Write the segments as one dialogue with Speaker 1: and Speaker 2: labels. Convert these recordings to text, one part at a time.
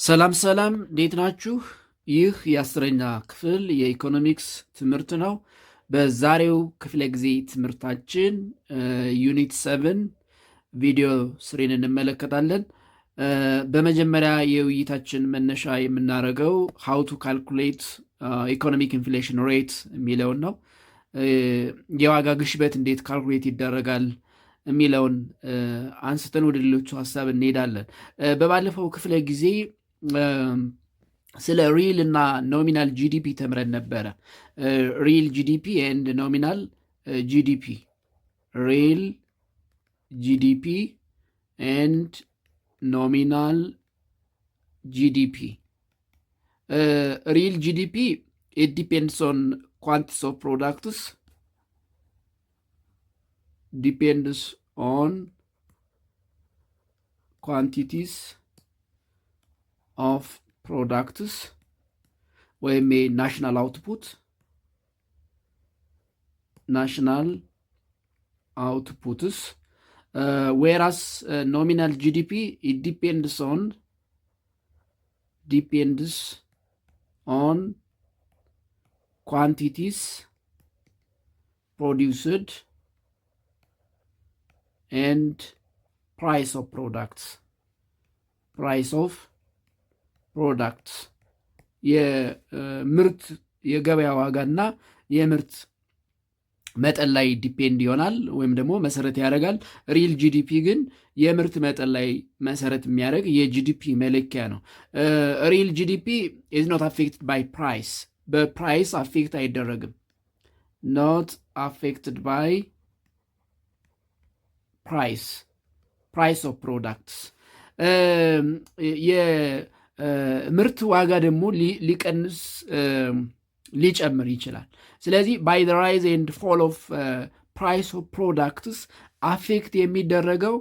Speaker 1: ሰላም ሰላም፣ እንዴት ናችሁ? ይህ የአስረኛ ክፍል የኢኮኖሚክስ ትምህርት ነው። በዛሬው ክፍለ ጊዜ ትምህርታችን ዩኒት 7 ቪዲዮ ስሪን እንመለከታለን። በመጀመሪያ የውይይታችን መነሻ የምናደርገው ሃው ቱ ካልኩሌት ኢኮኖሚክ ኢንፍሌሽን ሬት የሚለውን ነው። የዋጋ ግሽበት እንዴት ካልኩሌት ይደረጋል የሚለውን አንስተን ወደ ሌሎቹ ሀሳብ እንሄዳለን። በባለፈው ክፍለ ጊዜ ስለ ሪል እና ኖሚናል ጂዲፒ ተምረን ነበረ። ሪል ጂዲፒ ኤንድ ኖሚናል ጂዲፒ፣ ሪል ጂዲፒ ኤንድ ኖሚናል ጂዲፒ። ሪል ጂዲፒ ኢት ዲፔንድስ ኦን ኳንቲቲስ ኦፍ ፕሮዳክትስ፣ ዲፔንድስ ኦን ኳንቲቲስ of products ወይም ናሽናል አውትፑት whereas nominal GDP it depends on quantities produced and price of products, ፕሮዳክትስ የምርት የገበያ ዋጋና የምርት መጠን ላይ ዲፔንድ ይሆናል ወይም ደግሞ መሰረት ያደርጋል። ሪል ጂዲፒ ግን የምርት መጠን ላይ መሰረት የሚያደርግ የጂዲፒ መለኪያ ነው። ሪል ጂዲፒ ኢዝ ኖት አፌክትድ ባይ ፕራይስ፣ በፕራይስ አፌክት አይደረግም። ኖት አፌክትድ ባይ ፕራይስ ኦፍ ፕሮዳክትስ። ምርት ዋጋ ደግሞ ሊቀንስ ሊጨምር ይችላል። ስለዚህ ባይ ዘ ራይዝ ኤንድ ፎል ኦፍ ፕራይስ ኦፍ ፕሮዳክትስ አፌክት የሚደረገው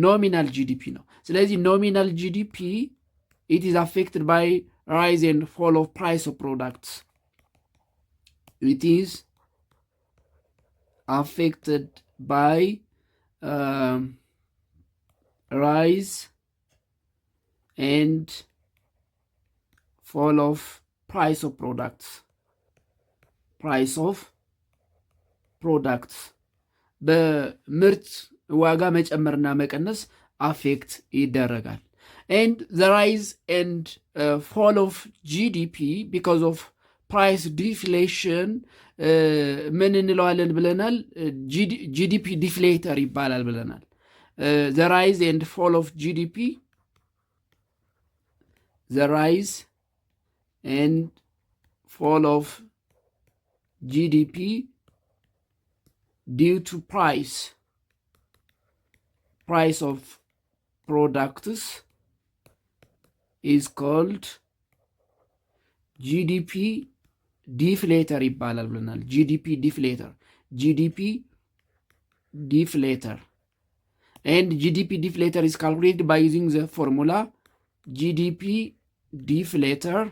Speaker 1: ኖሚናል ጂዲፒ ነው። ስለዚህ ኖሚናል ጂዲፒ ኢት ኢዝ አፌክትድ ባይ ራይዝ ኤንድ ፎል ኦፍ ፕራይስ ኦፍ ፕሮዳክትስ። ኢት ኢዝ አፌክትድ ባይ ራይዝ and fall of price of products በምርት ዋጋ መጨመርና መቀነስ አፌክት ይደረጋል። and the rise and fall of GDP because of price deflation ምን እንለዋለን ብለናል? GDP deflator ይባላል ብለናል። the rise and fall of GDP, the rise and fall of GDP due to price of products is called GDP deflator ይባላል ብለናል። GDP deflator and GDP deflator is calculated by using the formula GDP deflator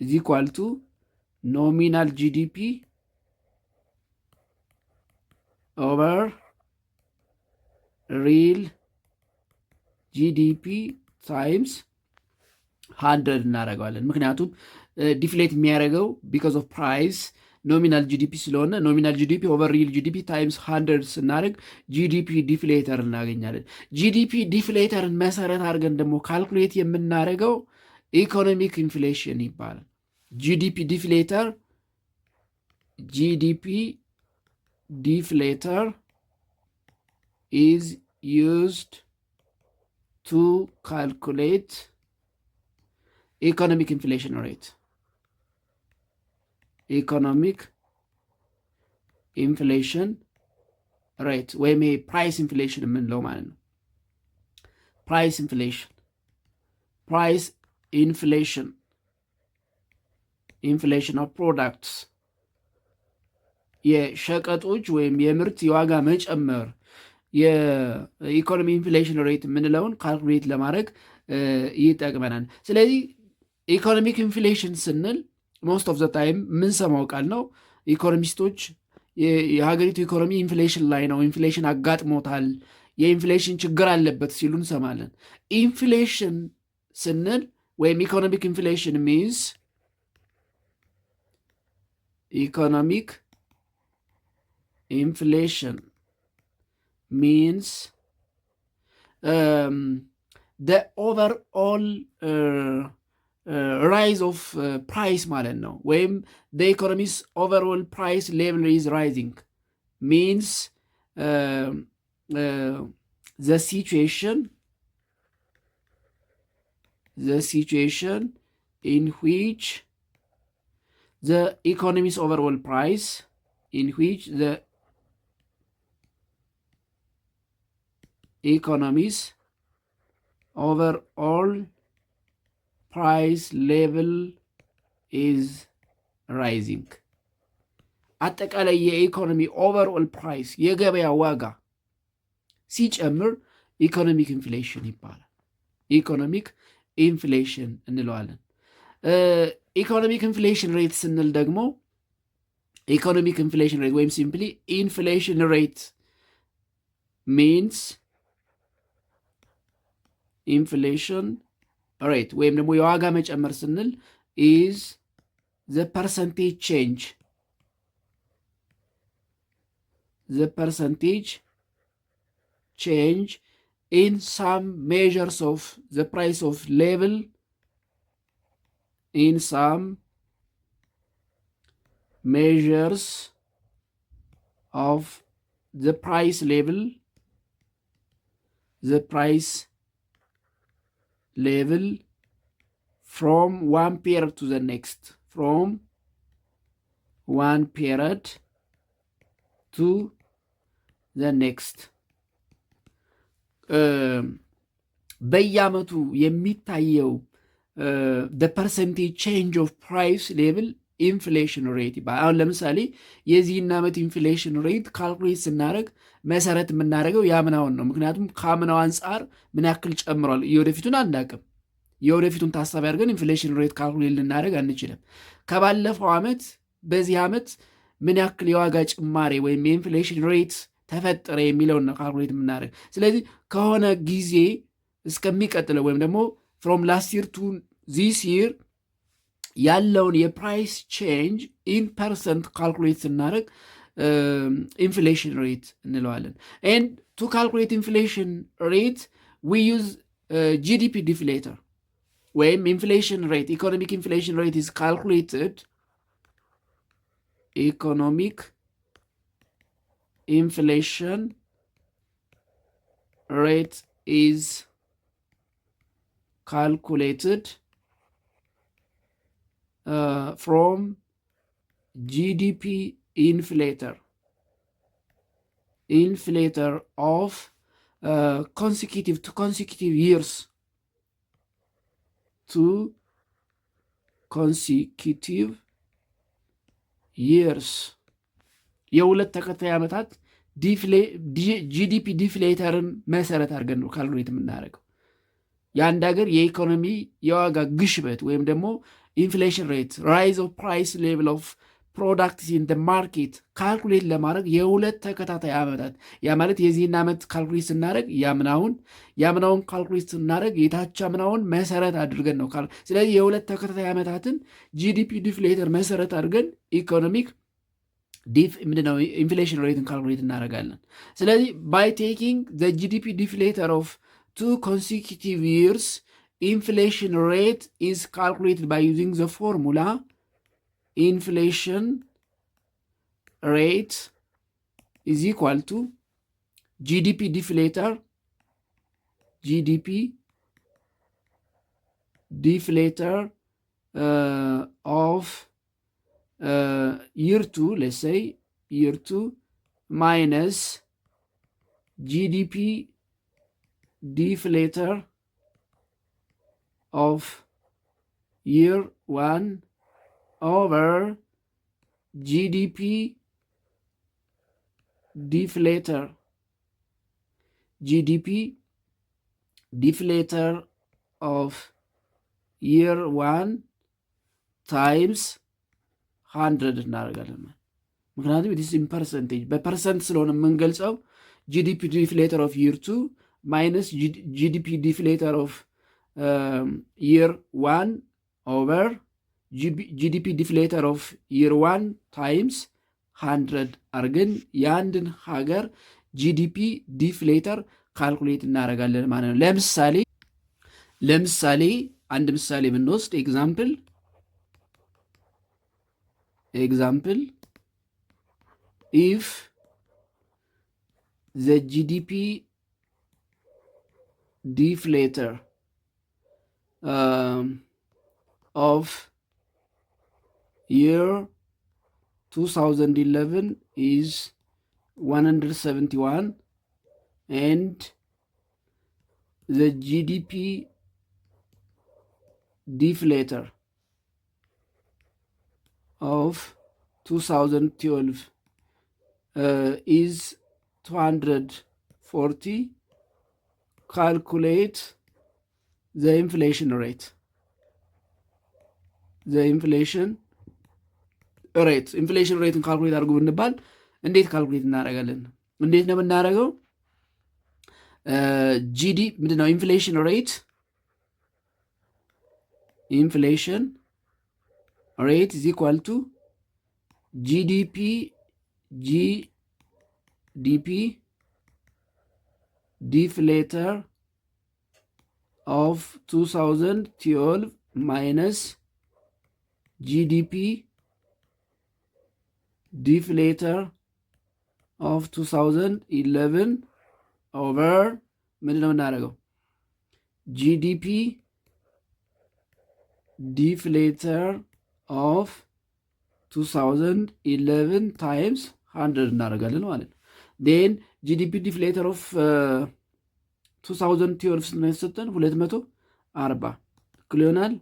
Speaker 1: is equal to nominal GDP over real GDP times 100 እናደርገዋለን። ምክንያቱም ዲፍሌት የሚያደርገው ቢካዝ ኦፍ ፕራይስ ኖሚናል ጂዲፒ ስለሆነ ኖሚናል ጂዲፒ ኦቨር ሪል ጂዲፒ ታይምስ 100 ስናደርግ ጂዲፒ ዲፍሌተር እናገኛለን። ጂዲፒ ዲፍሌተርን መሰረት አድርገን ደግሞ ካልኩሌት የምናደርገው ኢኮኖሚክ ኢንፍሌሽን ይባላል። ጂዲፒ ዲፍሌተር is used to calculate economic inflation rate. ኢኮኖሚክ ኢንፍሌሽን ሬት ወይም ፕራይስ ኢንፍሌሽን የምንለው ማለት ነው። ፕራይስ ኢንፍሌሽን ኦፍ ፕሮዳክትስ የሸቀጦች ወይም የምርት የዋጋ መጨመር የኢኮኖሚ ኢንፍሌሽን ሬት የምንለውን ካልኩሌት ለማድረግ ይጠቅመናል። ስለዚህ ኢኮኖሚክ ኢንፍሌሽን ስንል ሞስት ኦፍ ዘ ታይም የምንሰማው ቃል ነው። ኢኮኖሚስቶች የሀገሪቱ ኢኮኖሚ ኢንፍሌሽን ላይ ነው፣ ኢንፍሌሽን አጋጥሞታል የኢንፍሌሽን ችግር አለበት ሲሉ እንሰማለን። ኢንፍሌሽን ስንል ወይም ኢኮኖሚክ ኢንፍሌሽን ሚንስ ኢኮኖሚክ ኢንፍሌሽን ሚንስ the overall rise of price ማለት ነው። ወይም the economy's overall price level is rising means the situation in which the economy's overall price in which the economy's overall price level is rising አጠቃላይ የኢኮኖሚ ኦቨርኦል ፕራይስ የገበያ ዋጋ ሲጨምር ኢኮኖሚክ ኢንፍሌሽን ይባላል። ኢኮኖሚክ ኢንፍሌሽን እንለዋለን። ኢኮኖሚክ ኢንፍሌሽን ሬት ስንል ደግሞ ኢኮኖሚክ ኢንፍሌሽን ሬት ወይም ሲምፕሊ ኢንፍሌሽን ሬት ሚንስ ኢንፍሌሽን ሬት ወይም ደግሞ የዋጋ መጨመር ስንል ኢዝ ዘ ፐርሰንቴጅ ቼንጅ in some measures of the price of level in some measures of the price level from one period to the next በየዓመቱ የሚታየው the percentage change of price level ኢንፍሌሽን ሬት ይባላል። አሁን ለምሳሌ የዚህን ዓመት ኢንፍሌሽን ሬት ካልኩሌት ስናደርግ መሰረት የምናደርገው የአምናውን ነው። ምክንያቱም ከአምናው አንጻር ምን ያክል ጨምሯል፣ የወደፊቱን አናውቅም። የወደፊቱን ታሳቢ አድርገን ኢንፍሌሽን ሬት ካልኩሌት ልናደርግ አንችልም። ከባለፈው ዓመት በዚህ ዓመት ምን ያክል የዋጋ ጭማሬ ወይም የኢንፍሌሽን ሬት ተፈጠረ የሚለውን ነው ካልኩሌት የምናደርግ። ስለዚህ ከሆነ ጊዜ እስከሚቀጥለው ወይም ደግሞ ፍሮም ላስት ይር ቱ ዚስ ይር ያለውን የፕራይስ ቼንጅ ኢን ፐርሰንት ካልኩሌት ስናደርግ ኢንፍሌሽን ሬት እንለዋለን። ኤንድ ቱ ካልኩሌት ኢንፍሌሽን ሬት ዊ ዩዝ ጂዲፒ ዲፍሌተር ወይም ኢንፍሌሽን ሬት ኢኮኖሚክ ኢንፍሌሽን ሬት ኢዝ ካልኩሌትድ ኢኮኖሚክ inflation rate is calculated from GDP inflator of consecutive years to consecutive years የሁለት ተከታይ ዓመታት ጂዲፒ ዲፍሌተርን መሰረት አድርገን ነው ካልኩሌት የምናደርገው። የአንድ ሀገር የኢኮኖሚ የዋጋ ግሽበት ወይም ደግሞ ኢንፍሌሽን ሬት ራይዝ ኦፍ ፕራይስ ሌቭል ኦፍ ፕሮዳክትስ ኢን ማርኬት ካልኩሌት ለማድረግ የሁለት ተከታታይ ዓመታት ያ ማለት የዚህን ዓመት ካልኩሌት ስናደርግ የአምናውን ካልኩሌት ስናደርግ የታች አምናውን መሰረት አድርገን ነው። ስለዚህ የሁለት ተከታታይ ዓመታትን ጂዲፒ ዲፍሌተር መሰረት አድርገን ኢኮኖሚክ ምንድነው ኢንፍሌሽን ሬትን ካልኩሌት እናደርጋለን። ስለዚህ ባይ ቴኪንግ ዘ ጂዲፒ ዲፍሌተር ኦፍ 2 consecutive years inflation rate is calculated by using the formula inflation rate is equal to GDP deflator of year 2, let's say year 2 minus GDP deflator of year 1 over GDP deflator of year 1 times 100 እናደርጋለን። ምክንያቱም ኢትስ ኢን ፐርሰንቴጅ በፐርሰንት ስለሆነ የምንገልጸው GDP deflator of year 2 minus GDP deflator of year 1 over GDP deflator of year 1 times 100 አርገን የአንድን ሀገር ጂዲፒ ዲፍሌተር ካልኩሌት እናደርጋለን ማለት ነው። ለምሳሌ አንድ ምሳሌ ብንወስድ ኤግዛምፕል if the GDP deflator of year 2011 is 171 and the GDP deflator of 2012 is 240. Calculate the inflation rate. ኢንፍሌሽን ሬትን ካልኩሌት አድርጉ ብንባል እንዴት ካልኩሌት እናደርጋለን? እንዴት ነው የምናደርገው? ምንድነው ኢንፍሌሽን ሬት ኢዝ ኢኳል ቱ ጂዲፒ ዲፍሌተር ኦፍ 2012 ማይነስ ጂዲፒ deflator of 2011 over ምንድን ነው የምናደርገው? GDP deflator of 2011 times 100 እናደርጋለን ማለት ነው። then GDP deflator of 2012 ስንት ነው የተሰጠን? 240 እኩል ይሆናል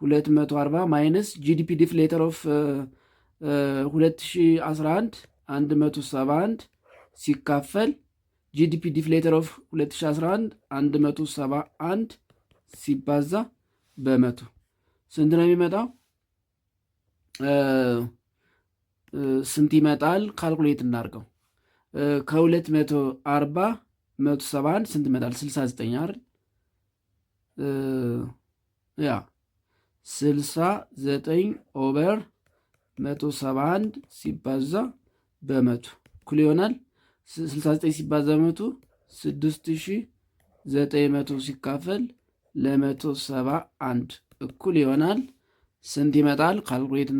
Speaker 1: 240 ማይነስ GDP deflator of 2011 171 ሲካፈል ጂዲፒ ዲፍሌተር ኦፍ 2011 171 ሲባዛ በመቶ ስንት ነው የሚመጣው? ስንት ይመጣል? ካልኩሌት እናድርገው። ከ240 171 ስንት ይመጣል? 69 አይደል? ያ 69 ኦቨር 171 ሲባዛ በመቶ እኩል ይሆናል 69 ሲባዛ በመቶ 6900 ሲካፈል ለ171 እኩል ይሆናል ስንት ይመጣል? ካልኩሌት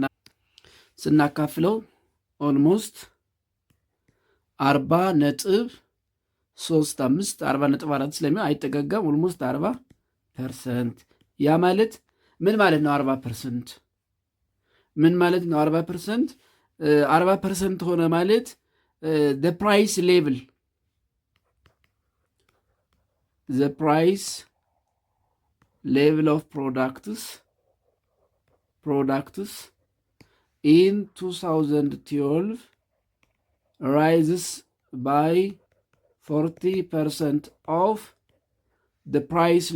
Speaker 1: ስናካፍለው ኦልሞስት 40.35 40.4 ስለሚሆን አይጠጋጋም። ኦልሞስት 40%። ያ ማለት ምን ማለት ነው? 40% ምን ማለት ነው? 40% 40% ሆነ ማለት the price level of products in 2012 rises by 40% of the price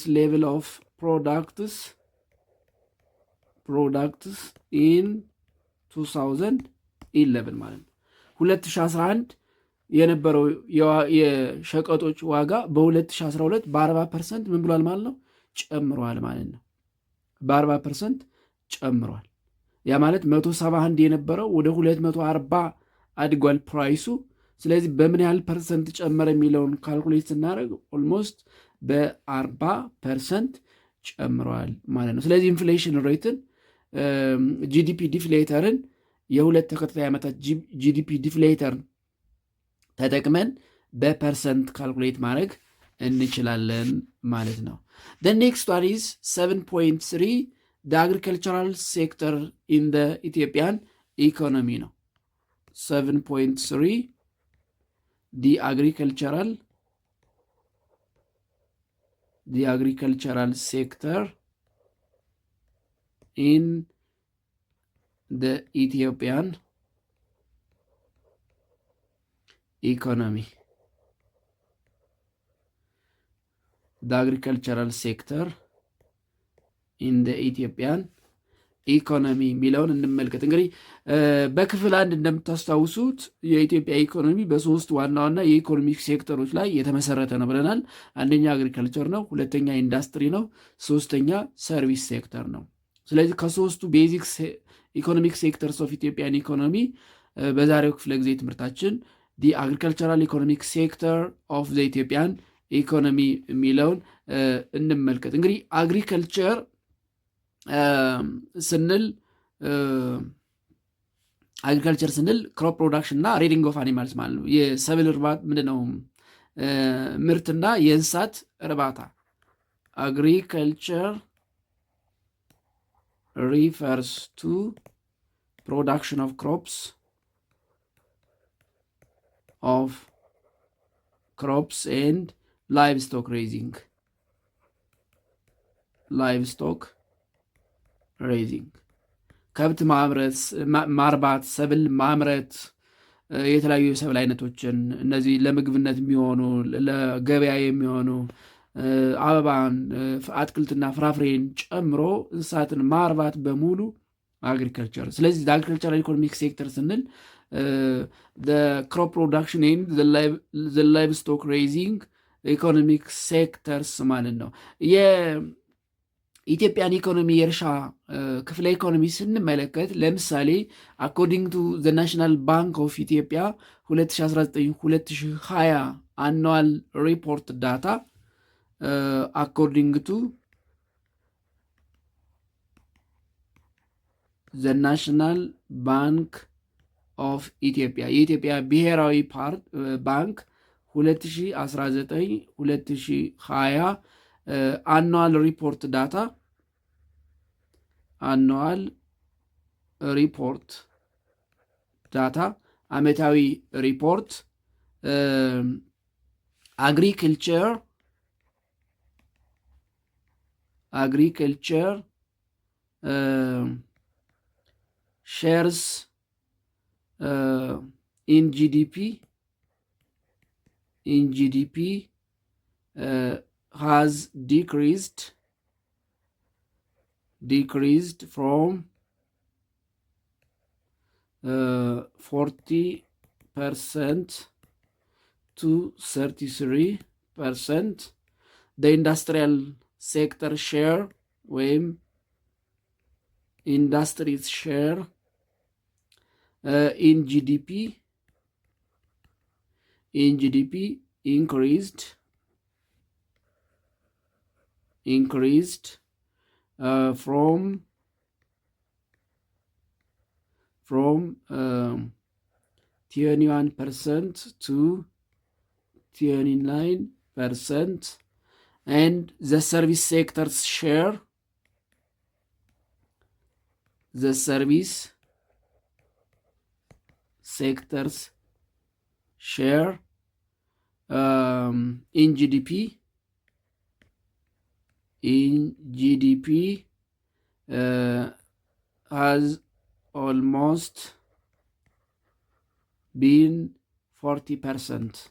Speaker 1: level of products in 2011 ማለት ነው። 2011 የነበረው የሸቀጦች ዋጋ በ2012 በ40% ምን ብሏል ማለት ነው? ጨምሯል ማለት ነው። በ40% ጨምሯል። ያ ማለት 171 የነበረው ወደ 240 አድጓል ፕራይሱ። ስለዚህ በምን ያህል ፐርሰንት ጨመረ የሚለውን ካልኩሌት ስናደርግ ኦልሞስት በ40% ጨምሯል ማለት ነው። ስለዚህ ኢንፍሌሽን ሬትን ጂዲፒ ዲፍሌተርን የሁለት ተከታታይ ዓመታት ጂዲፒ ዲፍሌተርን ተጠቅመን በፐርሰንት ካልኩሌት ማድረግ እንችላለን ማለት ነው። The next one is 7.3 the agricultural sector in the Ethiopian economy ነው። 7.3 the agricultural sector in the Ethiopian economy. The agricultural sector in the Ethiopian ኢኮኖሚ የሚለውን እንመልከት። እንግዲህ በክፍል አንድ እንደምታስታውሱት የኢትዮጵያ ኢኮኖሚ በሶስት ዋና ዋና የኢኮኖሚክ ሴክተሮች ላይ የተመሰረተ ነው ብለናል። አንደኛ አግሪካልቸር ነው፣ ሁለተኛ ኢንዱስትሪ ነው፣ ሶስተኛ ሰርቪስ ሴክተር ነው። ስለዚህ ከሶስቱ ቤዚክ ኢኮኖሚክ ሴክተርስ ኦፍ ኢትዮጵያን ኢኮኖሚ በዛሬው ክፍለ ጊዜ ትምህርታችን ዲ አግሪካልቸራል ኢኮኖሚክ ሴክተር ኦፍ ዘ ኢትዮጵያን ኢኮኖሚ የሚለውን እንመልከት። እንግዲህ አግሪካልቸር ስንል አግሪካልቸር ስንል ክሮፕ ፕሮዳክሽን እና ሬዲንግ ኦፍ አኒማልስ ማለት ነው። የሰብል እርባታ ምንድነው? ምርትና የእንስሳት እርባታ። አግሪካልቸር ሪፈርስ ቱ ፕሮዳክሽን ኦፍ ክሮፕስ ኤንድ ላይቭስቶክ ሬዚንግ ከብት ማርባት፣ ሰብል ማምረት፣ የተለያዩ የሰብል አይነቶችን እነዚህ ለምግብነት የሚሆኑ ለገበያ የሚሆኑ አበባን፣ አትክልትና ፍራፍሬን ጨምሮ እንስሳትን ማርባት በሙሉ አግሪካልቸር። ስለዚህ አግሪካልቸራል ኢኮኖሚክ ሴክተር ስንል ክሮፕ ፕሮዳክሽን ኤንድ ላይቭስቶክ ሬይዚንግ ኢኮኖሚክ ሴክተርስ ማለት ነው። የኢትዮጵያን ኢኮኖሚ የእርሻ ክፍለ ኢኮኖሚ ስንመለከት ለምሳሌ አኮርዲንግ ቱ ዘ ናሽናል ባንክ ኦፍ ኢትዮጵያ 2019-2020 አኑዋል ሪፖርት ዳታ አኮርዲንግ ቱ ዘ ናሽናል ባንክ ኦፍ ኢትዮጵያ የኢትዮጵያ ብሔራዊ ባንክ 2019-2020 አኑዋል ሪፖርት ዳታ ዓመታዊ ሪፖርት አግሪካልቸር shares in GDP has decreased from 40% to 33%. The industrial sector share ወይም industries share in GDP increased from 21% to 29%, and the service sector's share in GDP has almost been 40%.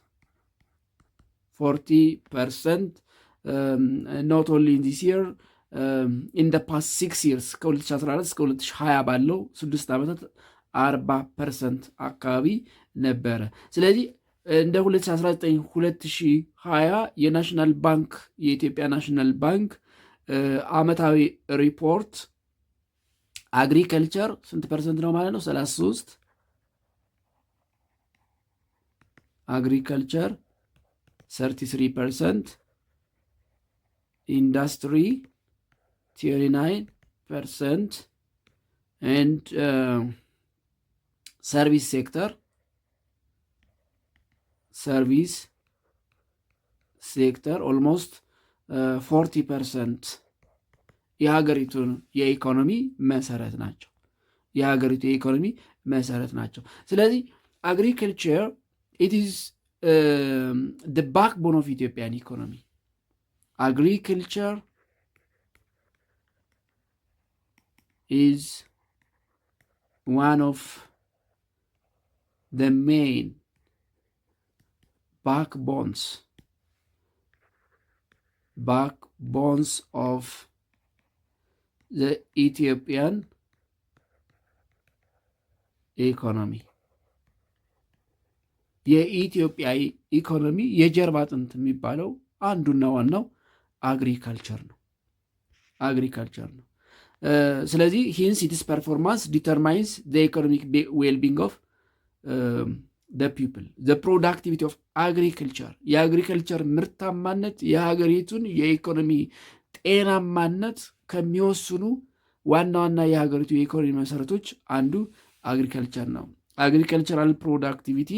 Speaker 1: Not only in this year, in the past 6 years ከ2014 እስከ 2020 ባለው 6 ዓመታት 40% አካባቢ ነበረ። ስለዚህ እንደ 2019-2020 የናሽናል ባንክ የኢትዮጵያ ናሽናል ባንክ ዓመታዊ ሪፖርት አግሪካልቸር ስንት ፐርሰንት ነው ማለት ነው? 33 አግሪካልቸር 33%፣ ኢንዱስትሪ 29%, and service sector 40% የሀገሪቱን የኢኮኖሚ መሰረት ናቸው። ስለዚህ አግሪካልቸር it is the backbone of Ethiopian economy. Agriculture is one of the main backbones of the Ethiopian ኢኮኖሚ የኢትዮጵያ ኢኮኖሚ የጀርባ አጥንት የሚባለው አንዱና ዋናው አግሪካልቸር ነው። ስለዚህ ሂንስ ኢትስ ፐርፎርማንስ ዲተርማይንስ ዘ ኢኮኖሚክ ዌልቢንግ ኦፍ ዘ ፒፕል ዘ ፕሮዳክቲቪቲ ኦፍ አግሪካልቸር የአግሪካልቸር ምርታማነት የሀገሪቱን የኢኮኖሚ ጤናማነት ከሚወስኑ ዋና ዋና የሀገሪቱ የኢኮኖሚ መሰረቶች አንዱ አግሪካልቸር ነው። አግሪካልቸራል ፕሮዳክቲቪቲ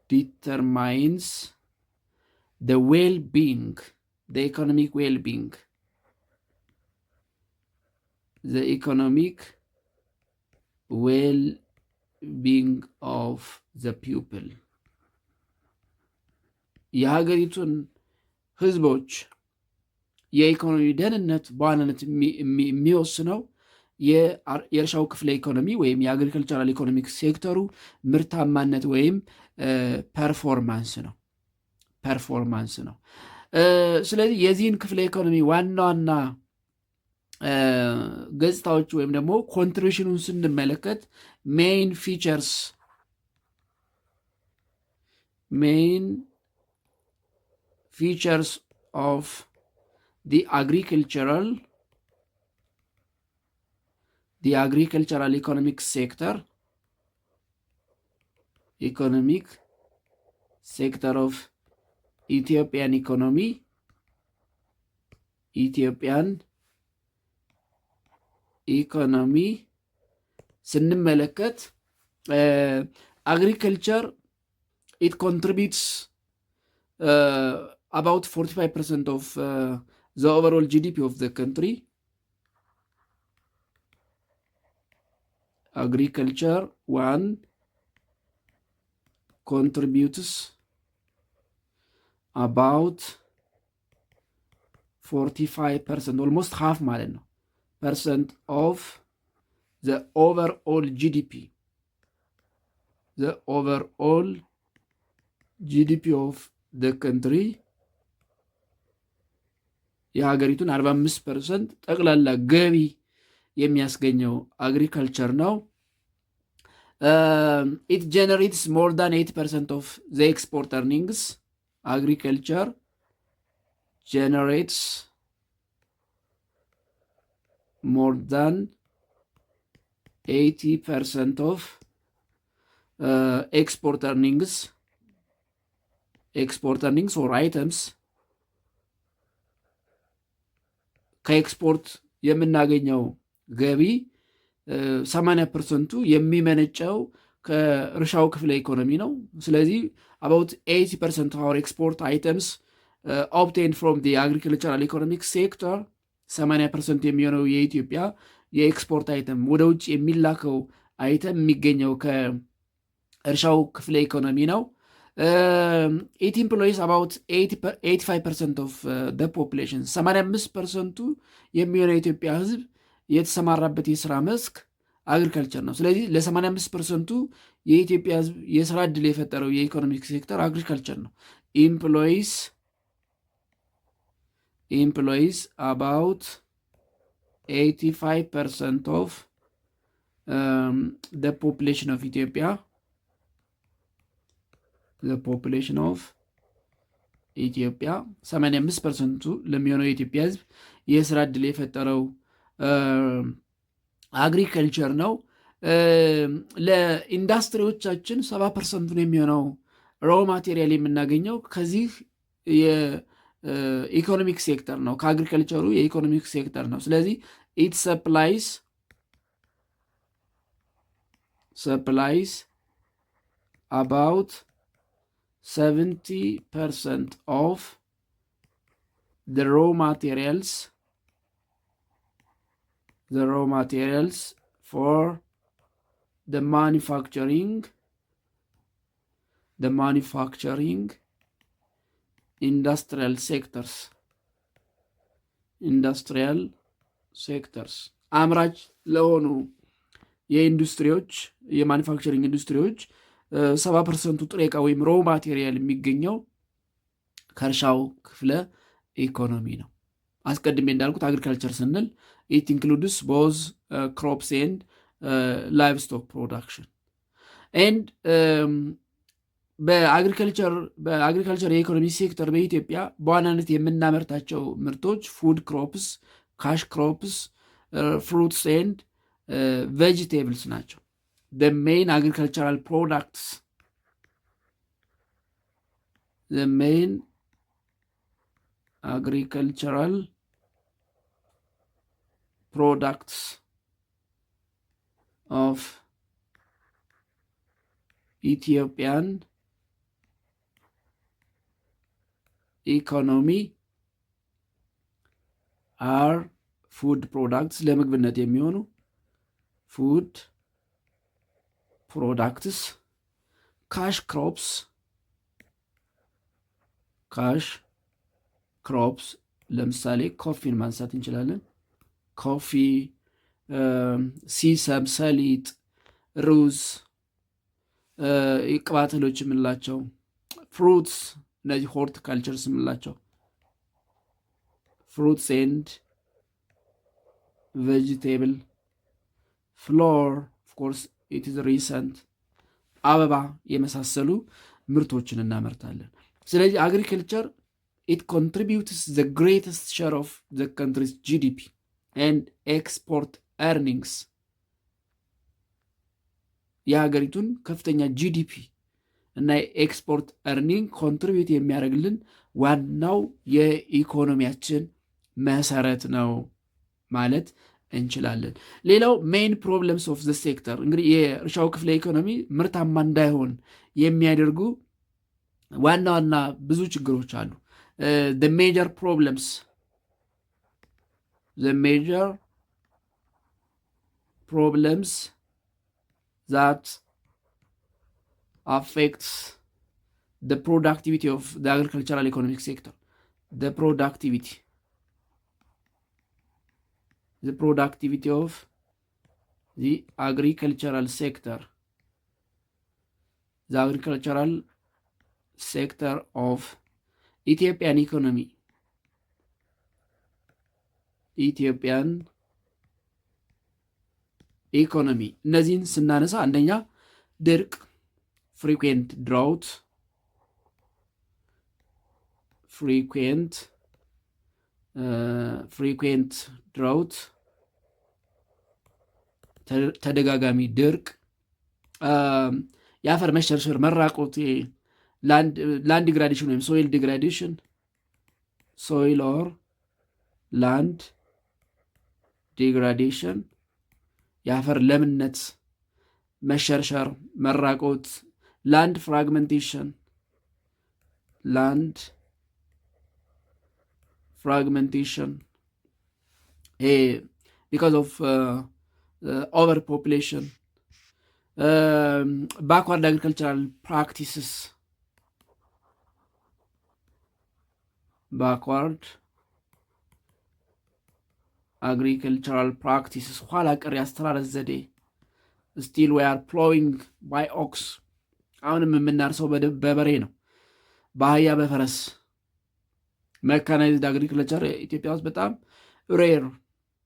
Speaker 1: determines the well-being, the economic well-being, of the people. የሀገሪቱን ህዝቦች የኢኮኖሚ ደህንነት በዋናነት የሚወስነው የእርሻው ክፍለ ኢኮኖሚ ወይም የአግሪካልቸራል ኢኮኖሚክ ሴክተሩ ምርታማነት ወይም ፐርፎርማንስ ነው። ስለዚህ የዚህን ክፍለ ኢኮኖሚ ዋና ዋና ገጽታዎች ወይም ደግሞ ኮንትሪቢሽኑን ስንመለከት ሜይን ፊቸርስ ኦፍ the agricultural economic sector of Ethiopian economy ስንመለከት agriculture it contributes about 45% of the overall GDP of the country. Agriculture contributes about 45%, almost half ማለት ነው percent of the overall GDP. The overall GDP of the country የሀገሪቱን 45% ጠቅላላ ገቢ የሚያስገኘው አግሪካልቸር ነው። it generates more than 80% of the export earnings. Agriculture generates more than 80% of export earnings or items. ከኤክስፖርት የምናገኘው ገቢ 80% የሚመነጨው ከእርሻው ክፍለ ኢኮኖሚ ነው። ስለዚህ about 80% of our export items obtained from the agricultural economic sector 80% የሚሆነው የኢትዮጵያ የኤክስፖርት አይተም ወደ ውጭ የሚላከው አይተም የሚገኘው ከእርሻው ክፍለ ኢኮኖሚ ነው። it employs about 85% of the population. 85% የሚሆነው የኢትዮጵያ ህዝብ የተሰማራበት የስራ መስክ አግሪካልቸር ነው። ስለዚህ ለ85% የኢትዮጵያ ህዝብ የስራ ዕድል የፈጠረው የኢኮኖሚክ ሴክተር አግሪካልቸር ነው። employs about 85% of the population of Ethiopia. The population of Ethiopia 85% ለሚሆነው የኢትዮጵያ ህዝብ የስራ ዕድል የፈጠረው አግሪካልቸር ነው። ለኢንዱስትሪዎቻችን 70% የሚሆነው ሮው ማቴሪያል የምናገኘው ከዚህ የኢኮኖሚክ ሴክተር ነው፣ ከአግሪካልቸሩ የኢኮኖሚክ ሴክተር ነው። ስለዚህ it supplies about 70% of the raw materials for the manufacturing industrial sectors አምራች ለሆኑ የኢንዱስትሪዎች የማኒፋክቸሪንግ ኢንዱስትሪዎች 70% ጥሬ ዕቃ ወይም ሮ ማቴሪያል የሚገኘው ከእርሻው ክፍለ ኢኮኖሚ ነው። አስቀድሜ እንዳልኩት አግሪካልቸር ስንል ኢት ኢንክሉድስ ቦዝ ክሮፕስ ኤንድ ላይቭስቶክ ፕሮዳክሽን ኤንድ በአግሪካልቸር የኢኮኖሚ ሴክተር በኢትዮጵያ በዋናነት የምናመርታቸው ምርቶች ፉድ ክሮፕስ፣ ካሽ ክሮፕስ፣ ፍሩትስ ኤንድ ቬጂቴብልስ ናቸው። the main agricultural products of Ethiopian economy are food products ለምግብነት የሚሆኑ food products, cash crops ለምሳሌ ኮፊን ማንሳት እንችላለን። ኮፊ፣ ሲሰም፣ ሰሊጥ፣ ሩዝ፣ ቅባት እህሎች የምንላቸው፣ ፍሩትስ እነዚህ ሆርቲካልቸርስ የምንላቸው ፍሩትስ ኤንድ ቬጂቴብል፣ ፍሎር ኦፍኮርስ ኢት ኢዝ ሪሰንት፣ አበባ የመሳሰሉ ምርቶችን እናመርታለን። ስለዚህ አግሪካልቸር ኢት ኮንትሪቢዩትስ ዘ ግሬተስት ሼር ኦፍ ዘ ካንትሪስ ጂዲፒ ኤንድ ኤክስፖርት ኤርኒንግስ የሀገሪቱን ከፍተኛ ጂዲፒ እና የኤክስፖርት ኤርኒንግ ኮንትሪቢዩት የሚያደርግልን ዋናው የኢኮኖሚያችን መሰረት ነው ማለት እንችላለን። ሌላው ሜይን ፕሮብለምስ ኦፍ ዘ ሴክተር እንግዲህ የእርሻው ክፍለ ኢኮኖሚ ምርታማ እንዳይሆን የሚያደርጉ ዋና ዋና ብዙ ችግሮች አሉ። the major problems that affects the productivity of the agricultural economic sector, the productivity of the agricultural sector of Ethiopian economy. እነዚህን ስናነሳ አንደኛ ድርቅ frequent drought ተደጋጋሚ ድርቅ፣ የአፈር መሸርሸር፣ መራቆት፣ ላንድ ዲግራዴሽን ወይም ሶይል ዲግራዴሽን፣ ሶይል ኦር ላንድ ዲግራዴሽን፣ የአፈር ለምነት መሸርሸር፣ መራቆት፣ ላንድ ፍራግመንቴሽን because of overpopulation, backward agricultural practices, ኋላ ቀር የአስተራረስ ዘዴ still we are plowing by ox አሁንም የምናርሰው በበሬ ነው፣ በአህያ በፈረስ። መካናይዝድ አግሪክልቸር ኢትዮጵያ ውስጥ በጣም ሬር።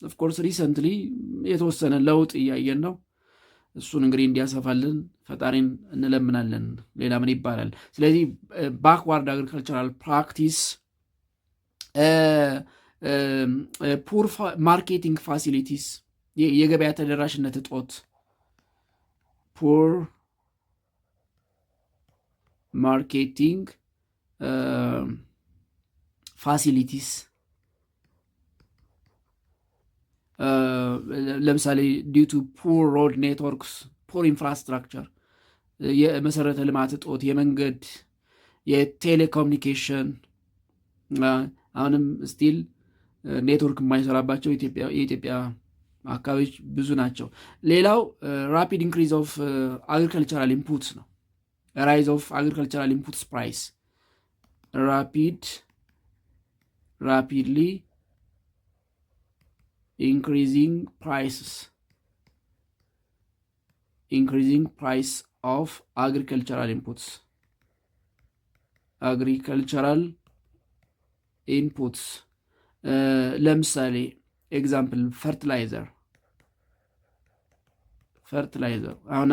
Speaker 1: ኦፍኮርስ ሪሰንትሊ የተወሰነ ለውጥ እያየን ነው። እሱን እንግዲህ እንዲያሰፋልን ፈጣሪን እንለምናለን። ሌላ ምን ይባላል? ስለዚህ ባክዋርድ አግሪካልቸራል ፕራክቲስ፣ ፑር ማርኬቲንግ ፋሲሊቲስ፣ የገበያ ተደራሽነት እጦት፣ ፑር ማርኬቲንግ ፋሲሊቲስ፣ ለምሳሌ ዲው ቱ ፑር ሮድ ኔትወርክስ፣ ፑር ኢንፍራስትራክቸር፣ የመሰረተ ልማት እጦት፣ የመንገድ፣ የቴሌኮሙኒኬሽን፣ አሁንም ስቲል ኔትወርክ የማይሰራባቸው የኢትዮጵያ አካባቢዎች ብዙ ናቸው። ሌላው ራፒድ ኢንክሪዝ ኦፍ አግሪካልቸራል ኢንፑትስ ነው። ራይዝ ኦፍ አግሪካልቸራል ኢንፑትስ ፕራይስ፣ rapidly increasing price of agricultural inputs, agricultural ኢንፑትስ ለምሳሌ ኤግዛምፕል ፈርቲላይዘር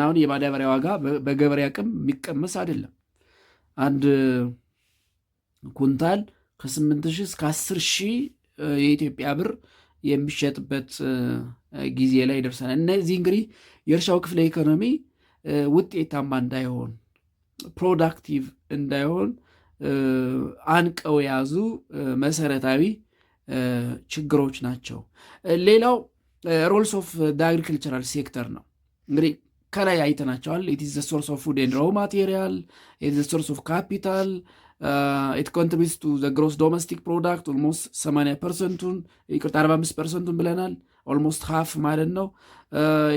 Speaker 1: አሁን የማዳበሪያ ዋጋ በገበሬ አቅም የሚቀመስ አይደለም። አንድ ኩንታል ከ8,000 እስከ 10,000 የኢትዮጵያ ብር የሚሸጥበት ጊዜ ላይ ደርሰናል። እነዚህ እንግዲህ የእርሻው ክፍለ ኢኮኖሚ ውጤታማ እንዳይሆን ፕሮዳክቲቭ እንዳይሆን አንቀው የያዙ መሰረታዊ ችግሮች ናቸው። ሌላው ሮልስ ኦፍ አግሪካልቸራል ሴክተር ነው። እንግዲህ ከላይ አይተናቸዋል። ኢት ኢዝ ዘ ሶርስ ኦፍ ፉድ ኤንድ ሮው ማቴሪያል፣ ኢት ኢዝ ዘ ሶርስ ኦፍ ካፒታል፣ ኢት ኮንትሪቢዩትስ ቱ ዘ ግሮስ ዶሜስቲክ ፕሮዳክት ኦልሞስት 80%ቱን 45%ቱን ብለናል። ኦልሞስት ሃፍ ማለት ነው።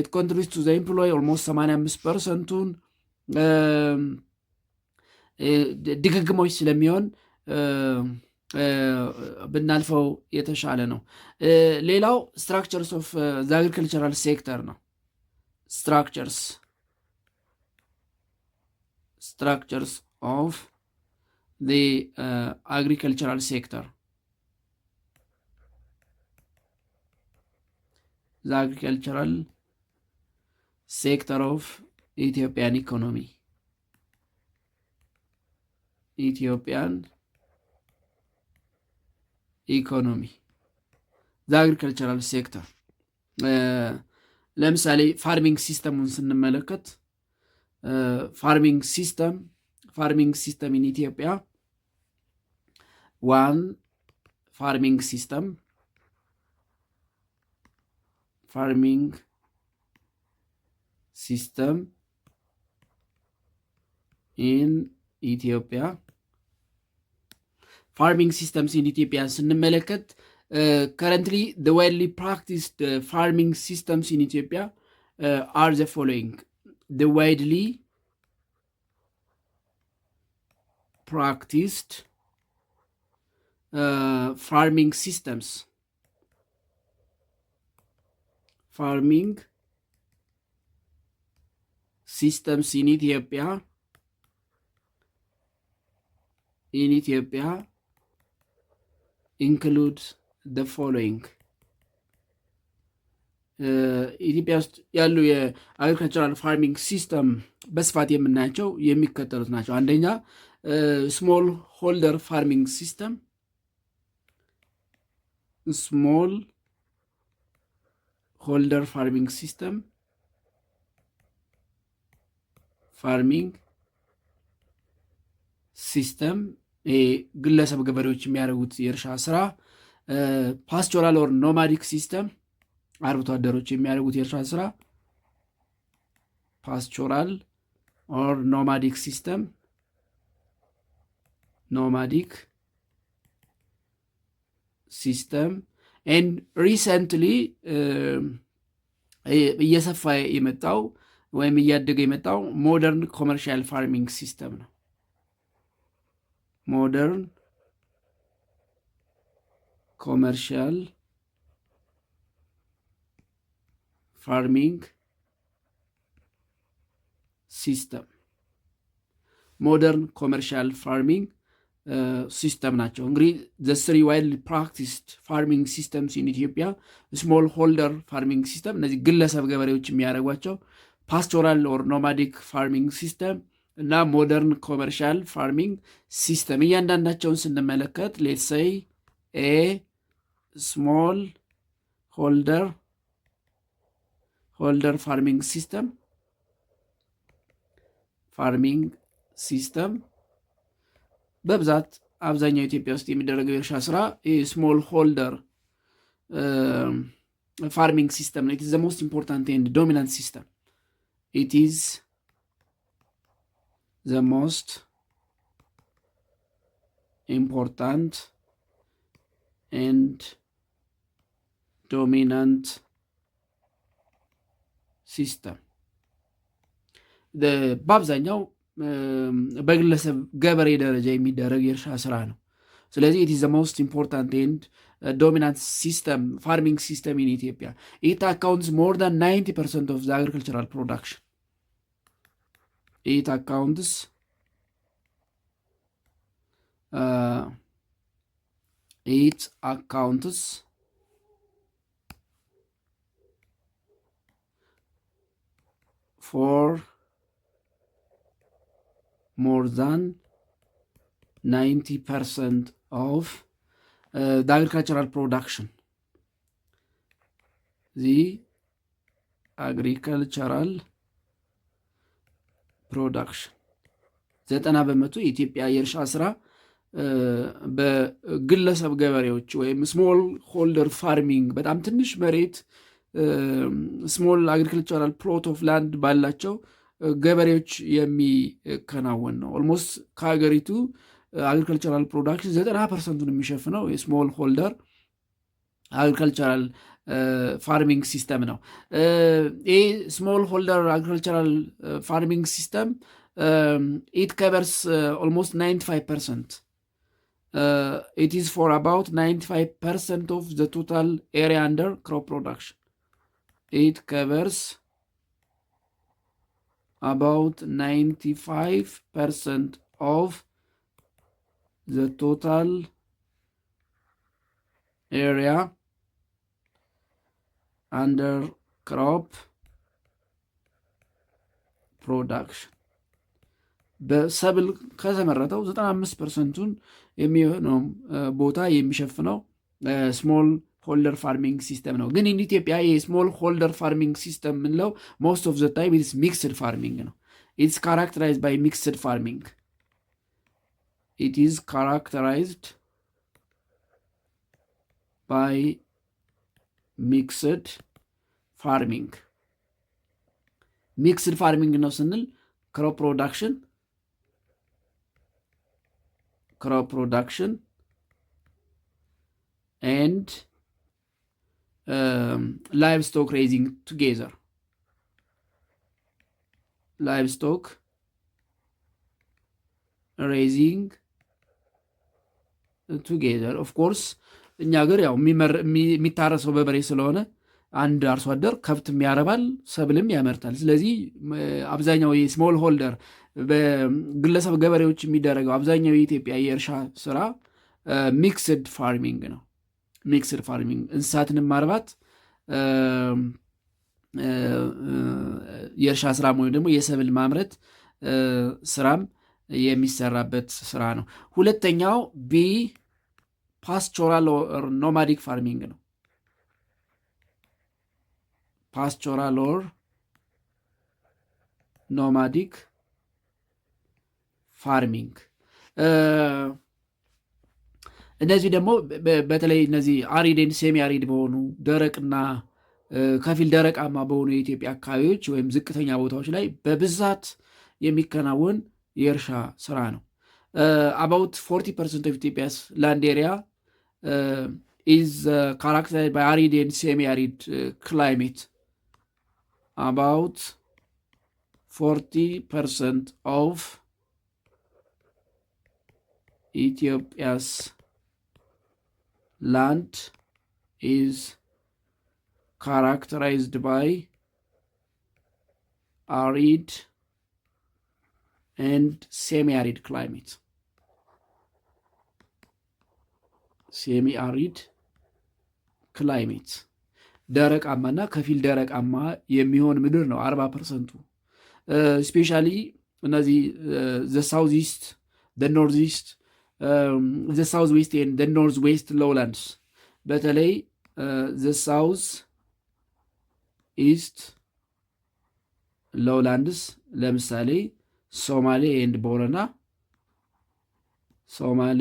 Speaker 1: ኢት ኮንትሪቢዩትስ ቱ ዘ ኤምፕሎይ ኦልሞስት 85%ቱን ድግግሞች ስለሚሆን ብናልፈው የተሻለ ነው። ሌላው ስትራክቸርስ ኦፍ ዘ አግሪካልቸራል ሴክተር ነው። structures of the agricultural sector. The agricultural sector of Ethiopian economy. The agricultural sector. ለምሳሌ ፋርሚንግ ሲስተሙን ስንመለከት ፋርሚንግ ሲስተም ኢን ኢትዮጵያ ዋን ፋርሚንግ ሲስተም ኢን ኢትዮጵያ ፋርሚንግ ሲስተምስ ኢን ኢትዮጵያ ስንመለከት currently the widely practiced farming systems in Ethiopia are the following. The widely practiced farming systems in Ethiopia include the following. ኢትዮጵያ ውስጥ ያሉ የአግሪካልቸራል ፋርሚንግ ሲስተም በስፋት የምናያቸው የሚከተሉት ናቸው። አንደኛ ስሞል ሆልደር ፋርሚንግ ሲስተም ግለሰብ ገበሬዎች የሚያደርጉት የእርሻ ስራ። ፓስቶራል ኦር ኖማዲክ ሲስተም አርብቶ አደሮች የሚያደርጉት የእርሻ ስራ። ፓስቶራል ኦር ኖማዲክ ሲስተም ኤንድ ሪሰንትሊ እየሰፋ የመጣው ወይም እያደገ የመጣው ሞደርን ኮመርሻል ፋርሚንግ ሲስተም ነው። ሞደርን ኮመርሻል ፋርሚንግ ሲስተም ናቸው። እንግዲህ ዘ ስሪ ዋይድሊ ፕራክቲስድ ፋርሚንግ ሲስተምስ ኢን ኢትዮጵያ ስሞል ሆልደር ፋርሚንግ ሲስተም፣ እነዚህ ግለሰብ ገበሬዎች የሚያደርጓቸው፣ ፓስቶራል ኦር ኖማዲክ ፋርሚንግ ሲስተም እና ሞደርን ኮመርሻል ፋርሚንግ ሲስተም። እያንዳንዳቸውን ስንመለከት ሌትስ ሴይ ኤ ስሞል ሆልደር ፋርሚንግ ሲስተም በብዛት አብዛኛው ኢትዮጵያ ውስጥ የሚደረገው የእርሻ ስራ ስሞል ሆልደር ፋርሚንግ ሲስተም ነው። ኢት ኢዝ ዘ ሞስት ኢምፖርታንት ኤንድ ዶሚናንት ሲስተም። ኢት ኢዝ ዘ ሞስት ኢምፖርታንት ኤንድ ዶሚናንት ሲስተም በአብዛኛው በግለሰብ ገበሬ ደረጃ የሚደረግ የእርሻ ስራ ነው። ስለዚህ ኢት ኢዝ ዘ ሞስት ኢምፖርታንት ኤንድ ዶሚናንት ሲስተም ፋርሚንግ ሲስተም ኢን ኢትዮጵያ። ኢት አካውንትስ ሞር ዳን 90% ኦፍ ዘ አግሪካልቸራል ፕሮዳክሽን። ኢት አካውንትስ it accounts for more than 90% of the agricultural production. The agricultural production 90% የኢትዮጵያ የእርሻ ስራ በግለሰብ ገበሬዎች ወይም ስሞል ሆልደር ፋርሚንግ በጣም ትንሽ መሬት ስሞል አግሪካልቸራል ፕሎት ኦፍ ላንድ ባላቸው ገበሬዎች የሚከናወን ነው። ኦልሞስት ከሀገሪቱ አግሪካልቸራል ፕሮዳክሽን 90%ን የሚሸፍነው የስሞል ሆልደር አግሪካልቸራል ፋርሚንግ ሲስተም ነው። ይህ ስሞል ሆልደር አግሪካልቸራል ፋርሚንግ ሲስተም ኢት ከቨርስ ኦልሞስት 95%. It is for about 95% of the total area under crop production. It covers about 95% of the total area under crop production. በሰብል ከተመረተው 95%ን የሚሆነው ቦታ የሚሸፍነው ስሞል ሆልደር ፋርሚንግ ሲስተም ነው። ግን ኢትዮጵያ የስሞል ሆልደር ፋርሚንግ ሲስተም የምንለው ሞስት ኦፍ ዘ ታይም ኢትስ ሚክስድ ፋርሚንግ ነው። ኢትስ ካራክተራይዝድ ባይ ሚክስድ ፋርሚንግ ኢት ኢዝ ካራክተራይዝድ ባይ ሚክስድ ፋርሚንግ። ሚክስድ ፋርሚንግ ነው ስንል crop production and livestock raising together. Livestock raising together. Of course እኛ ሀገር ያው የሚታረሰው በበሬ ስለሆነ አንድ አርሶ አደር ከብትም ያረባል ሰብልም ያመርታል። ስለዚህ አብዛኛው የስሞል ሆልደር በግለሰብ ገበሬዎች የሚደረገው አብዛኛው የኢትዮጵያ የእርሻ ስራ ሚክስድ ፋርሚንግ ነው። ሚክስድ ፋርሚንግ እንስሳትንም ማርባት የእርሻ ስራም ወይም ደግሞ የሰብል ማምረት ስራም የሚሰራበት ስራ ነው። ሁለተኛው ቢ ፓስቶራል ኦር ኖማዲክ ፋርሚንግ ነው። ፓስቶራል ኦር ኖማዲክ ፋርሚንግ እነዚህ ደግሞ በተለይ እነዚህ አሪድ ሴሚ አሪድ በሆኑ ደረቅና ከፊል ደረቃማ በሆኑ የኢትዮጵያ አካባቢዎች ወይም ዝቅተኛ ቦታዎች ላይ በብዛት የሚከናወን የእርሻ ስራ ነው። about 40% of Ethiopia's land area is characterized by arid and semi-arid climate. About 40% of Ethiopia's land is characterized by arid and semi-arid climate. Semi-arid climate ደረቃማና ከፊል ደረቃማ የሚሆን ምድር ነው 40%ቱ። ስፔሻሊ እነዚህ ዘ ሳውዝ ኢስት ዘ ኖርዝ ኢስት ዘ ሳውዝ ዌስት ኤንድ ዘ ኖርዝ ዌስት ሎውላንድስ በተለይ ዘ ሳውዝ ኢስት ሎውላንድስ ለምሳሌ ሶማሌ ኤንድ ቦረና ሶማሌ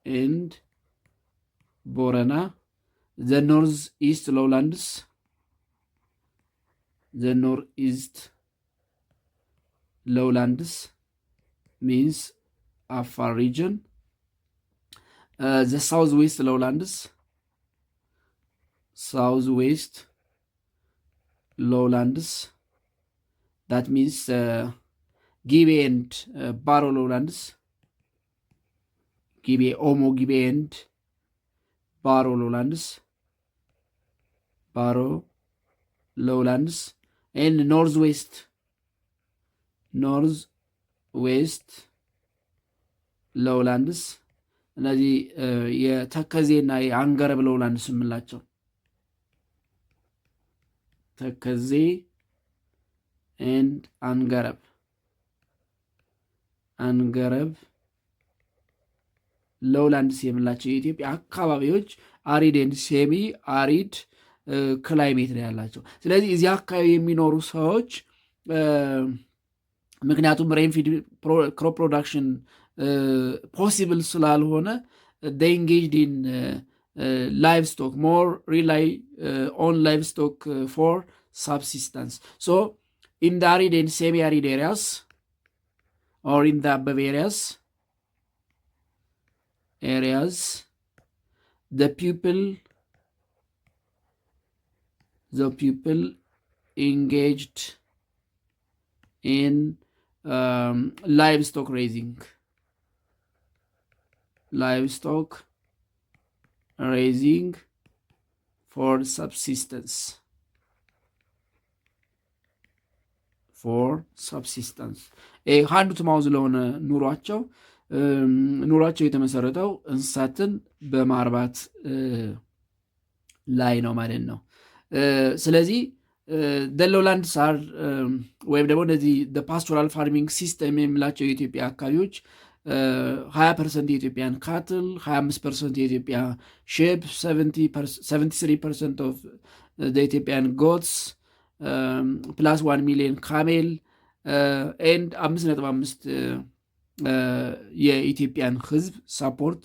Speaker 1: ኤንድ ቦረና the northeast lowlands, the northeast lowlands means Afar region, the southwest lowlands, southwest lowlands, that means Gibe and Baro lowlands, Gibe, Omo, Gibe and Baro lowlands, Baro lowlands, and northwest lowlands, እነዚህ የተከዜና የአንገረብ ሎውላንድስ የምንላቸው ተከዜ ኤንድ አንገረብ ሎውላንድስ የምንላቸው የኢትዮጵያ አካባቢዎች አሪድ ኤንድ ሴሚ አሪድ ክላይሜት ነው ያላቸው። ስለዚህ እዚህ አካባቢ የሚኖሩ ሰዎች ምክንያቱም ሬንፊድ ክሮፕ ፕሮዳክሽን ፖሲብል ስላልሆነ they engaged in livestock, more rely on livestock for subsistence. So in the arid and semi-arid areas or in the above areas the people engaged in livestock raising for subsistence ሃንድ ቱ ማውዝ ለሆነ ኑሯቸው የተመሰረተው እንስሳትን በማርባት ላይ ነው ማለት ነው። ስለዚህ ሎውላንድስ አር ወይም ደግሞ እነዚህ ፓስቶራል ፋርሚንግ ሲስተም የሚላቸው የኢትዮጵያ አካባቢዎች 20% የኢትዮጵያን ካትል፣ 25% የኢትዮጵያ ሼፕ፣ 73% ኦፍ ኢትዮጵያን ጎትስ ፕላስ 1 ሚሊዮን ካሜል ኤንድ 5.5 የኢትዮጵያን ህዝብ ሳፖርት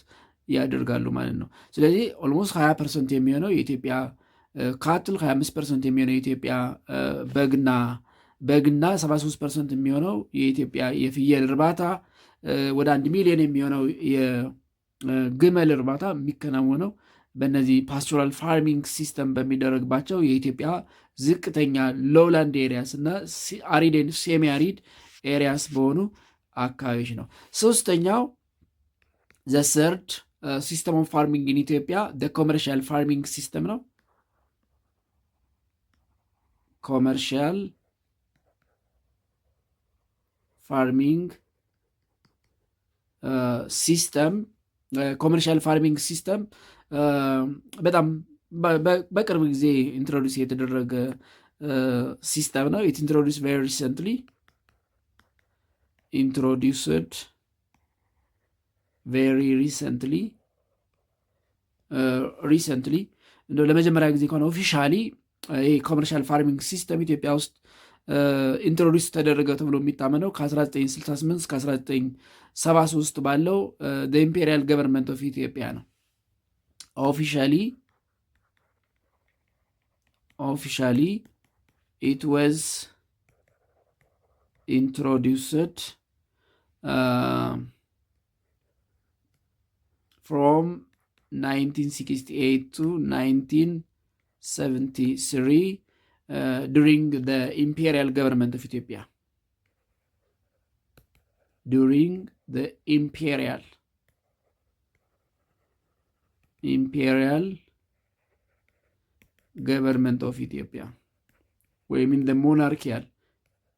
Speaker 1: ያደርጋሉ ማለት ነው። ስለዚህ ኦልሞስት 20% የሚሆነው የኢትዮጵያ ካትል፣ 25% የሚሆነው የኢትዮጵያ በግና 73% የሚሆነው የኢትዮጵያ የፍየል እርባታ፣ ወደ 1 ሚሊዮን የሚሆነው የግመል እርባታ የሚከናወነው በእነዚህ ፓስቶራል ፋርሚንግ ሲስተም በሚደረግባቸው የኢትዮጵያ ዝቅተኛ ሎውላንድ ኤሪያስ እና አሪድ ኤንድ ሴሚ አሪድ ኤሪያስ በሆኑ አካባቢዎች ነው። ሶስተኛው ዘ ሰርድ ሲስተም ኦፍ ፋርሚንግ ኢን ኢትዮጵያ ኮመርሻል ፋርሚንግ ሲስተም ነው። ኮመርሻል ፋርሚንግ ሲስተም በጣም በቅርብ ጊዜ ኢንትሮዲስ የተደረገ ሲስተም ነው። ኢት ኢንትሮዲስ ቬሪ ሪሰንትሊ እንደው ለመጀመሪያ ጊዜ ከሆነ ኦፊሻሊ ኮመርሻል ፋርሚንግ ሲስተም ኢትዮጵያ ውስጥ ኢንትሮዲስ ተደረገ ተብሎ የሚታመነው ከ1968 እስከ 1973 ባለው ኢምፔሪያል ገቨርንመንት ኦፍ ኢትዮጵያ ነው። ኦፊሻሊ it was introduced from 1968 to 1973 during the imperial government of Ethiopia. During the imperial government of Ethiopia ወይም ኢን ሞናርኪያል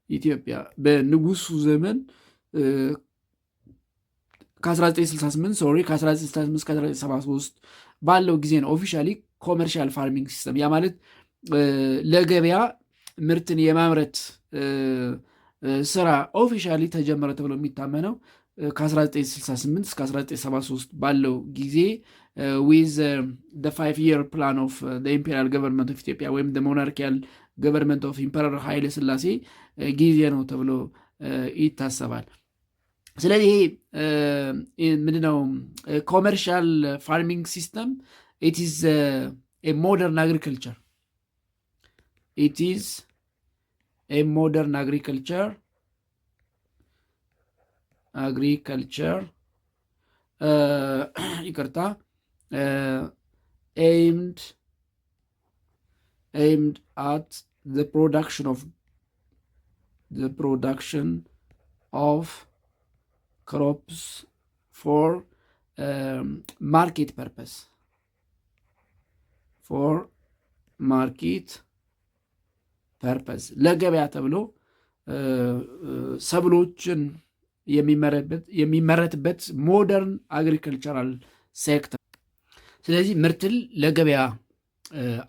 Speaker 1: ኢትዮጵያ በንጉሱ ዘመን ከ1968 እስከ 1973 ባለው ጊዜ ነው ኦፊሻሊ ኮመርሻል ፋርሚንግ ሲስተም። ያ ማለት ለገበያ ምርትን የማምረት ስራ ኦፊሻሊ ተጀመረ ተብሎ የሚታመነው ከ1968 እስከ 1973 ባለው ጊዜ ዊዝ the 5-year plan of the imperial government of Ethiopia ወይም the monarchical government of ኢምፐረር ኃይለ ሥላሴ ጊዜ ነው ተብሎ ይታሰባል። ስለዚህ ምንድነው ኮመርሻል ፋርሚንግ ሲስተም? it is a modern agriculture. It is a modern agriculture ይቅርታ aimed at the production of crops for market purpose. ለገበያ ተብሎ ሰብሎችን የሚመረትበት ሞደርን አግሪካልቸራል ሴክተር። ስለዚህ ምርትን ለገበያ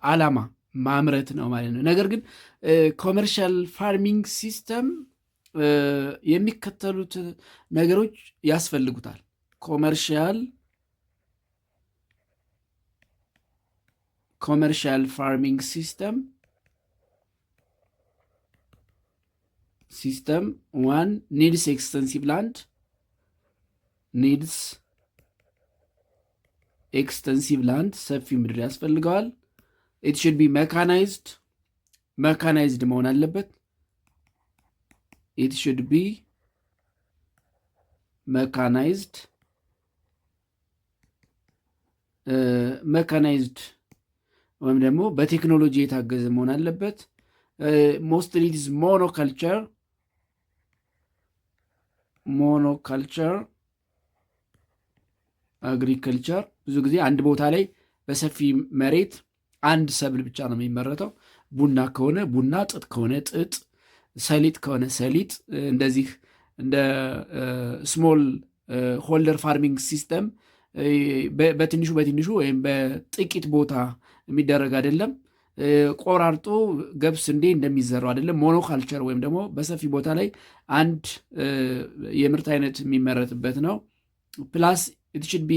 Speaker 1: ዓላማ ማምረት ነው ማለት ነው። ነገር ግን ኮመርሻል ፋርሚንግ ሲስተም የሚከተሉት ነገሮች ያስፈልጉታል። ኮመርሻል ፋርሚንግ ሲስተም ዋን ኒድስ ኤክስተንሲቭ ላንድ ሰፊ ምድር ያስፈልገዋል። ኢት ሹድ ቢ መካናይዝድ መሆን አለበት። ኢት ሹድ ቢ መካናይዝድ ወይም ደግሞ በቴክኖሎጂ የታገዘ መሆን አለበት። ሞስትሊ ኢት ኢዝ ሞኖካልቸር አግሪከልቸር። ብዙ ጊዜ አንድ ቦታ ላይ በሰፊ መሬት አንድ ሰብል ብቻ ነው የሚመረተው። ቡና ከሆነ ቡና፣ ጥጥ ከሆነ ጥጥ፣ ሰሊጥ ከሆነ ሰሊጥ። እንደዚህ እንደ ስሞል ሆልደር ፋርሚንግ ሲስተም በትንሹ ወይም በጥቂት ቦታ የሚደረግ አይደለም። ቆራርጦ ገብስ እንዴ እንደሚዘራው አይደለም። ሞኖካልቸር ወይም ደግሞ በሰፊ ቦታ ላይ አንድ የምርት አይነት የሚመረትበት ነው። ፕላስ ኢት ሹድ ቢ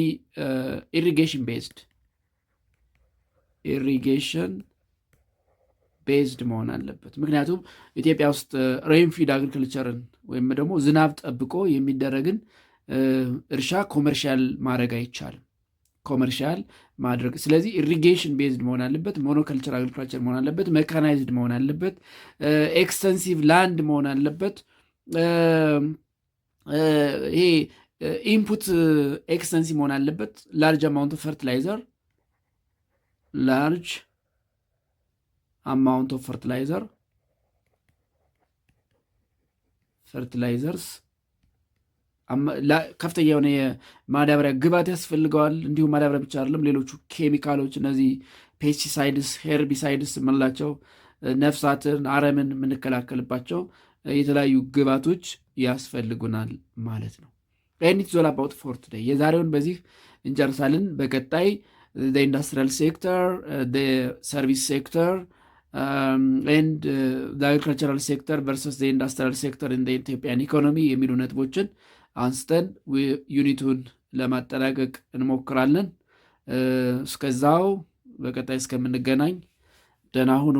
Speaker 1: ኢሪጌሽን ቤዝድ መሆን አለበት። ምክንያቱም ኢትዮጵያ ውስጥ ሬንፊድ አግሪካልቸርን ወይም ደግሞ ዝናብ ጠብቆ የሚደረግን እርሻ ኮመርሻል ማድረግ አይቻልም። ስለዚህ ኢሪጌሽን ቤዝድ መሆን አለበት። ሞኖካልቸር አግሪካልቸር መሆን አለበት። ሜካናይዝድ መሆን አለበት። ኤክስተንሲቭ ላንድ መሆን አለበት። ይሄ ኢንፑት ኤክስተንሲቭ መሆን አለበት። ላርጅ አማውንት ኦፍ ፈርቲላይዘርስ ከፍተኛ የሆነ የማዳበሪያ ግባት ያስፈልገዋል። እንዲሁም ማዳበሪያ ብቻ አይደለም፣ ሌሎቹ ኬሚካሎች፣ እነዚህ ፔስቲሳይድስ፣ ሄርቢሳይድስ የምንላቸው ነፍሳትን፣ አረምን የምንከላከልባቸው የተለያዩ ግባቶች ያስፈልጉናል ማለት ነው። ኢትስ ኦል አባውት ፎር ቱዴይ። የዛሬውን በዚህ እንጨርሳለን። በቀጣይ ኢንዱስትሪያል ሴክተር፣ ሰርቪስ ሴክተር ኤንድ አግሪካልቸራል ሴክተር ቨርሰስ ኢንዱስትሪያል ሴክተር ኢን ኢትዮጵያን ኢኮኖሚ የሚሉ ነጥቦችን አንስተን ዩኒቱን ለማጠናቀቅ እንሞክራለን። እስከዛው በቀጣይ እስከምንገናኝ ደህና ሁኑ።